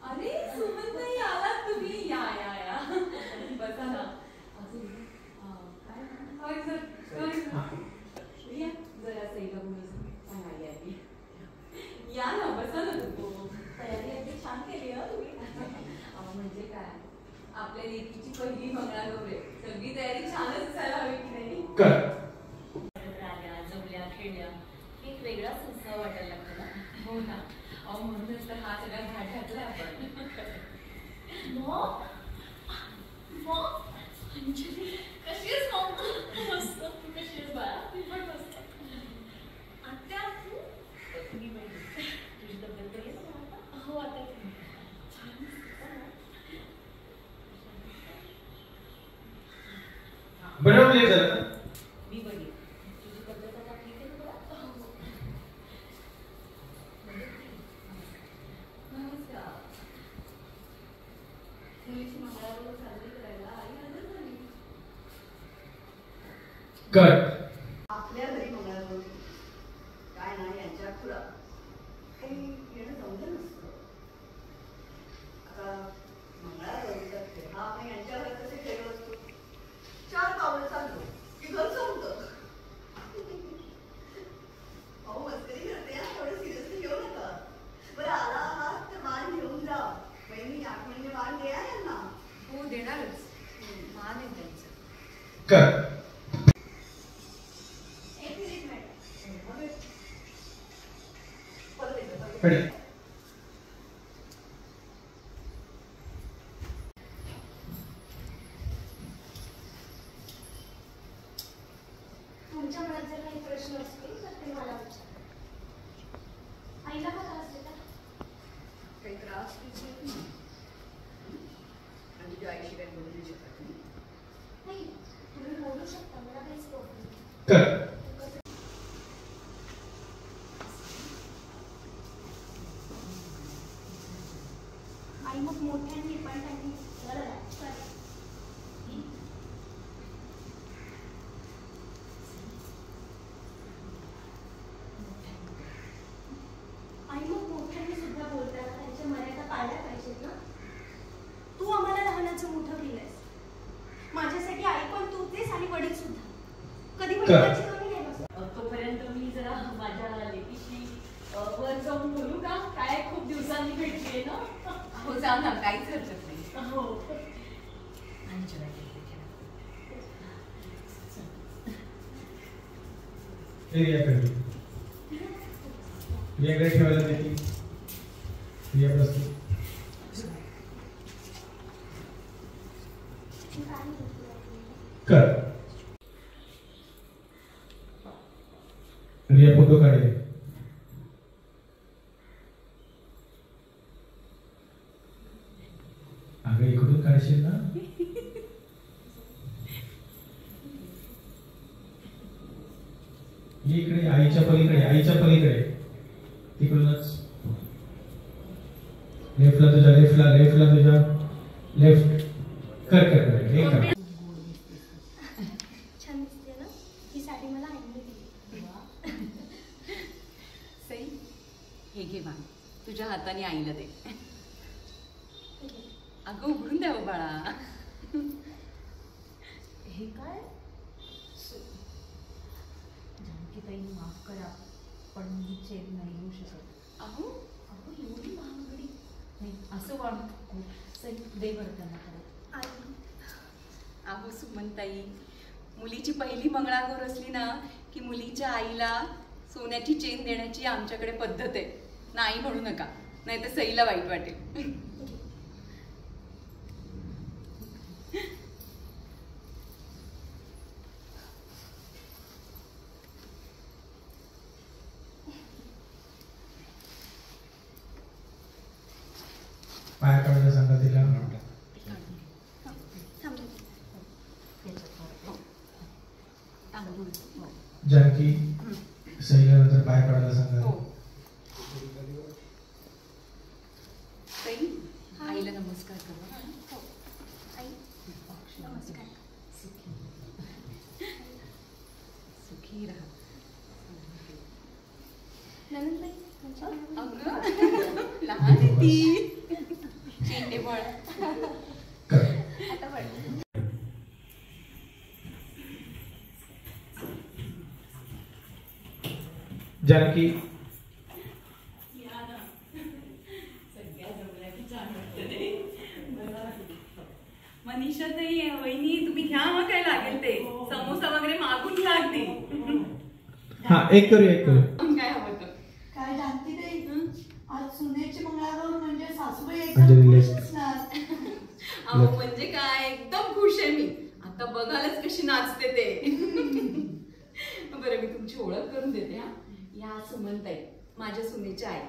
अरे सुमनताई आलात तुम्ही, या या या बसा ना. काय जरा सईला सांगायला आली. या ना, बसा ना. तू तयारी अगदी छान केली हा तुम्ही. म्हणजे काय, आपल्या लेकीची पहिली मंगळागौर आहे, सगळी तयारी छानच असायला हवी की नाही. जमल्या खेळल्या एक वेगळाच उत्साह वाटायला लागतो ना. हो ना. म्हणूनच तर हा सगळा घाट घातला आपण. अंजली कशी आहेस मॉम? मस्त. तू कशी आहेस बाळा? मी पण मस्त. आत्या तू? मी बरी. तुझी तब्येत बरी आहे ना? हो आता छान. बरं मी बरी. तुझी तब्येत आता ठीक आहे ना? मुलीची मंगळागौर साजरी करायला आई हजर झाली. आपल्या घरी मंगळागौर काय ना, यांच्या पुढं काही येणं जमलं नसतं. आता मंगळागौरीचा खेळ हा आपण यांच्या घरात कसे खेळलो असतो. 4 पावलं चाललो की घर जमतं. अहो मस्करी करते, थोडं सिरियसली घेऊ नका. बरं आला आहात तर मान घेऊन जा. बहिणी आठवणीने मान द्या यांना. हो देणारच. मान आहे त्यांचं. एक मिनिट मॅडम. तुमच्या मनात जर काही प्रश्न असतील तर ते मला विचारा. आईला का त्रास देता? काही त्रास आणि तुझ्या आईशी काही बोलू नाही शकत नाही, तुम्ही बोलू शकता, मला काहीच प्रॉब्लेम नाही. आई मग मोठ्यांनी पण त्यांनी आई मग मोठ्यांनी सुद्धा बोलताना त्यांच्या मर्यादा पाळल्या पाहिजेत ना. तू आम्हाला लहानाचं मोठं केलंयस. माझ्यासाठी आई पण तूच आहेस आणि वडील सुद्धा. कधी वडिलांची कमी नाही बसत. तोपर्यंत मी जरा माझ्या लेकीशी वर जाऊन बोलू का? काय खूप दिवसांनी भेटलीये ना. हो जाऊ ना, काहीच हरकत नाही. हो आणि वेगळं ठेवायला देते. रिया फोटो काढे. अगं इकडून काढशील ना. इकडे आईच्या पलीकडे तिकडूनच. लेफ्टला तुझ्या लेफ्ट कर. छान दिसते ना ही साडी. मला आईने दिली. सई हे घे मान, तुझ्या हाताने आईला दे. अगं उघडून द्यावं बाळा. हे काय? जानकीताई माफ करा, पण मी चेन नाही घेऊ शकत. अहो एवढी महागडी नाही, असं वाटतं. सई दे बरं त्यांना परत. अहो सुमनताई, मुलीची पहिली मंगळागौर असली ना की मुलीच्या आईला सोन्याची चेन देण्याची आमच्याकडे पद्धत आहे. नाही म्हणू नका, नाही तर सईला वाईट वाटेल. पाय पडायला सांगा तिला. जानकी सईला नंतर पाय पडायला सांगा. सई आईला नमस्कार करा. आई नमस्कार. जानकी मनीषा ताई वहिनी तुम्ही घ्या मग काय लागेल ते समोसा वगैरे मागून घ्या अगदी हा एक करूया काय हवं तर काय जानकी ताई आज सुनेची मंगळागौर म्हणजे सासूबाई म्हणजे एकदम रिलेश- खुश असणार. अहो म्हणजे काय एकदम खुश आहे मी आता बघालच कशी नाचते ते बरं मी तुमची ओळख करून देते हा या सुमनताई माझ्या सुनेच्या आई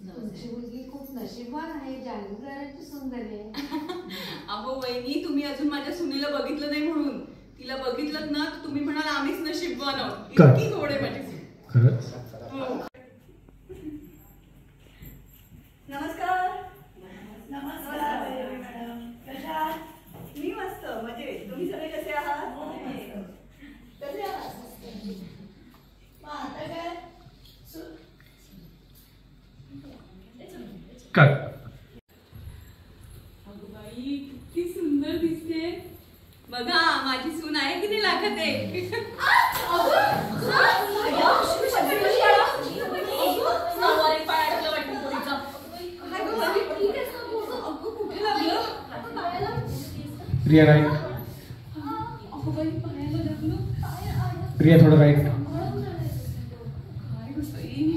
तुमची मुलगी खूप नशीबवान आहे. जालूदाराची सुंदर आहे. अहो वहिनी तुम्ही अजून माझ्या सुनेला बघितलं नाही म्हणून तिला बघितलं ना तर तुम्ही म्हणाल आम्हीच नशीबवान आहोत काय? इतकी गोड आहे माझी सून. खरंच नमस्कार नमस्कार मॅडम कशा आहात? मी मस्त मजेत तुम्ही सगळे कसे आहात? कसे आहात? मग आता काय काय अगं बाई किती सुंदर दिसते बघा माझी सून आहे किती लाखात आहे कुठे लागलं प्रिया राईट अगं बाई पायाला लागलं प्रिया थोडं राईट काय गं बाई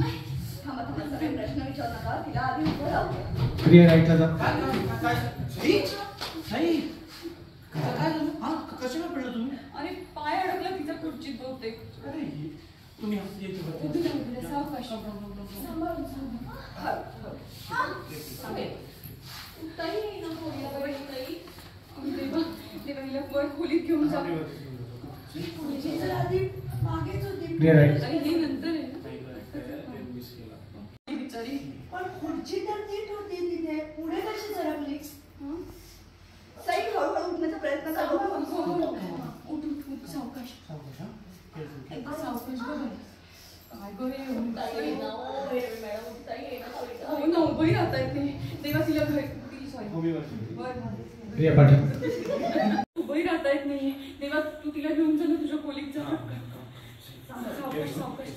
थांबा थांबा सगळे प्रश्न विचारू नका तिला आधी उभं राहू द्या. प्रिया राईटला जा कशाला पडलं तुम्ही? अरे पाय अडकला तिचा खुर्चीत बहुतेक अरे तुम्ही सावकाश वर खोलीत घेऊन जा खुर्ची तर आधी मागेच होती प्रिया राईट आणि हे नंतर आहे ना बिचारी पण खुर्ची तर नीट होती तिथे पुढे कशी सरकली साई हळूहळू उठण्याचा प्रयत्न करू उठ सावकाश एकदा सावकाश बघ काय गं हे हो ना उभंही राहता येत नाही तेव्हा तिला सॉरी प्रिया पाटील उभंही राहता येत नाही तेव्हा तू तिला घेऊन जा ना तुझ्या खोलीत जा सावकाश सावकाश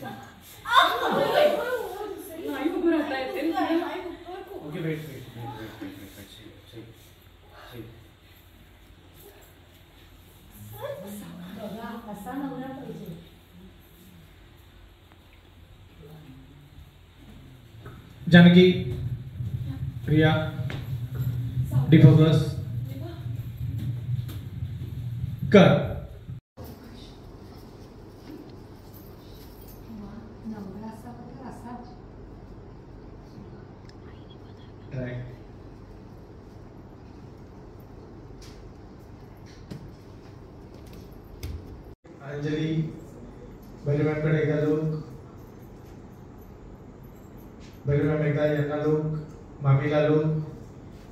नाही उभं राहता येते ओके वेट असा नवरा पाहिजे. जानकी प्रिया डिफोकस कर नवरा असावा तर असाच. राईट अंजली बैलमॅनकडे एकदा लोक बैलमॅन एकदा यांना लोक मामीला लोक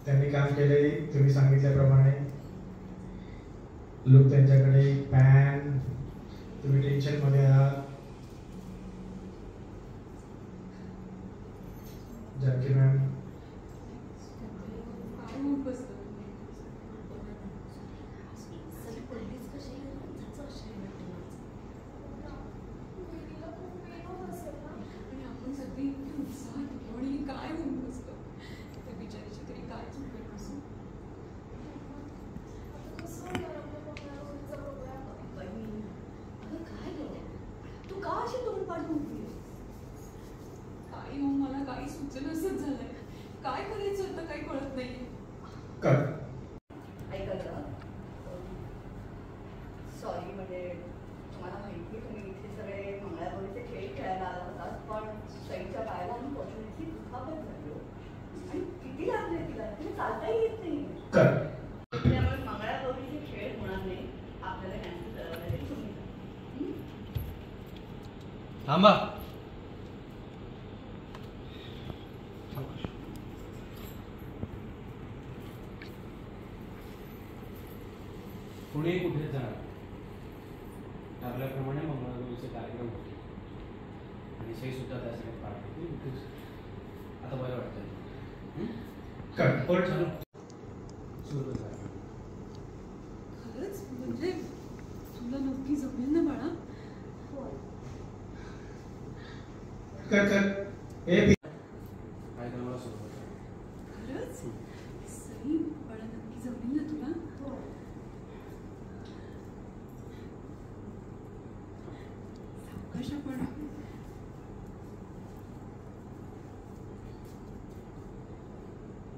त्यांनी काम केले तुम्ही सांगितल्याप्रमाणे लोक त्यांच्याकडे पॅन तुम्ही टेन्शन मध्ये आहात जानकी मॅम काय होऊन बसतं त्या बिचारीची तरी काय चुकत नसतं तू का अशी तोंड पाडून काही मग मला काही सुचेनसच झालंय काय करायचं होतं काही कळत नाहीये कर ऐका सॉरी म्हणजे तुम्हाला माहिती तुम्ही इथे सगळे मंगळागौरीचे खेळ खेळायला आला होतात पण सईच्या पायाला अनफॉर्च्युनेटली दुखापत झाली आणि किती लागले तिला चालताही येत नाही कर त्यामुळे मंगळागौरीचे खेळ होणार नाही आपल्याला कॅन्सल करायला तुम्ही थांबा कोणी कुठे जाणार ठरल्याप्रमाणे मंगळागौरीचे कार्यक्रम होते आणि सई सुद्धा त्या सगळ्यात पार्ट होती आता बरं वाटतंय कर परत चालू सुरू करा कर ए ऐकायला मला सुरू होतं. खरंच सई बाळा नक्की जमेल ना तुला? सावकाश आपण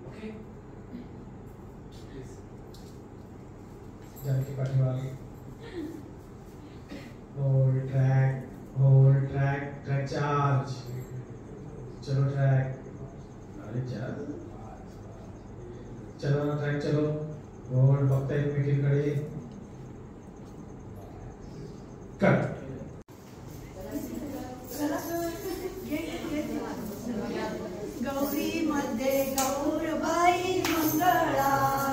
ओके प्लीज. जानकी पाठीमागे होल्ड ट्रैक चार्ज चलो ट्रैक अरे चलो ना ट्रैक चलो होल्ड बघता एकमेकींकडे कट गौरी मध्ये गौरबाई मंगळा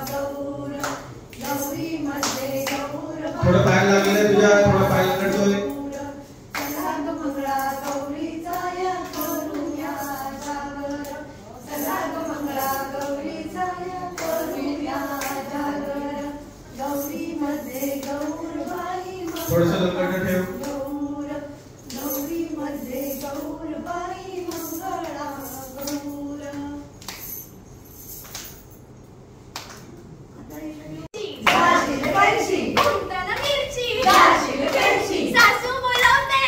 गौर गौरी मध्ये गौरबाई थोडं पाय लागलेलं तुझ्या थोडं पाय लागतोय सलाग मंगळा गौरीचा या करूया जागर सलाग मंगळा गौरीचा या करूया जागर गौरी मध्ये गौरबाई थोडंसं लवकर ठेव गौर गौरी मध्ये गौरबाई मंगळा गौर जाशील पैशी कुंटाणा मिरची जाशील पैशी सासू बोलवते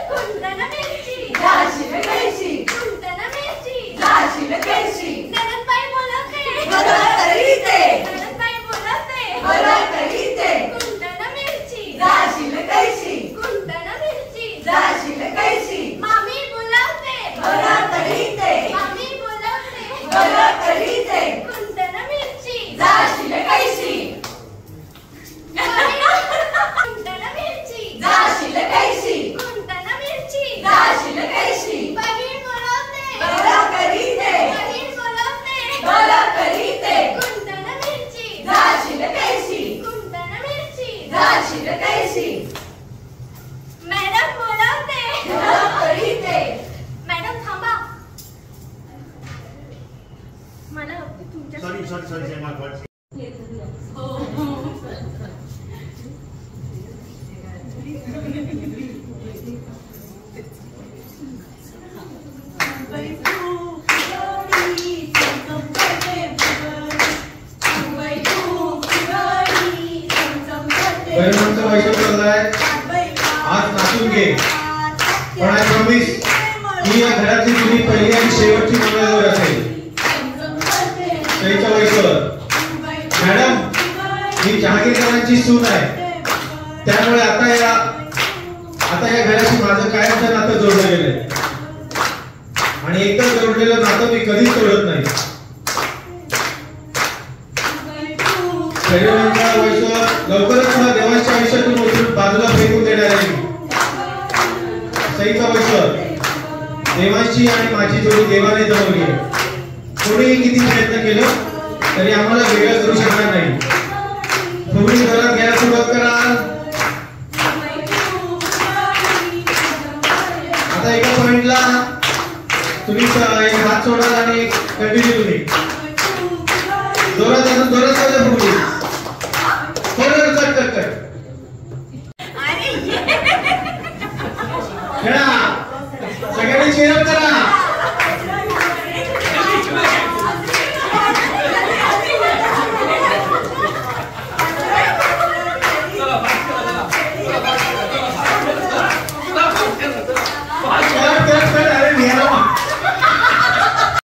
कुंटाणा मिरची जाशील पैशी कुंटाणा मिरची जाशील पैशी ननदबाई बोलवते ननदबाई बोलवते कुंटाणा मिरची जाशील कैशी कुंटाणा मिरची जाशील कैशी मामी बोलवते मामी बोलवते कुंटाणा मिरची जाशील कैशी कुंटाणा मिरची जाशील कैशी कुंटाणा मिरची जाशील कैशी बहीण बोलवते बहीण बोलवते कुंटाणा मिरची जाशील कैशी कुंटाणा मिरची जाशील कैशी मॅडम बोलवते मॅडम थांबा मला तुमच्या सॉरी जय मागवाड. परिणामचा वैशिष्ट्य चाललाय आज नाचून घे पण आय प्रॉमिस ही या घरातली तुझी पहिली आणि शेवटची मंगळागौर असेल सईच्या वैश्वर मॅडम ही जहागीरदारांची सून आहे त्यामुळे आता या घराशी माझं कायमचं नातं जोडलं गेलंय आणि एकदा जोडलेलं नातं मी कधीच तोडत नाही शरीरांचा वैश्वर लवकरच मला देवाच्या आयुष्यातून उचलून बाजूला फेकून देणार आहे सईचा वैश्वर देवांची आणि माझी जोडी देवाने जमवली आहे कोणीही किती प्रयत्न केलं तरी आम्हाला वेगळं करू शकणार नाही तुम्ही घरात घ्यायला सुरुवात करा आता एका पॉइंटला तुम्ही एक हात सोडाल आणि कंटिन्यू तुम्ही जोरात अजून जोरात फुगली कट खेळा सगळ्यांनी चेअर करा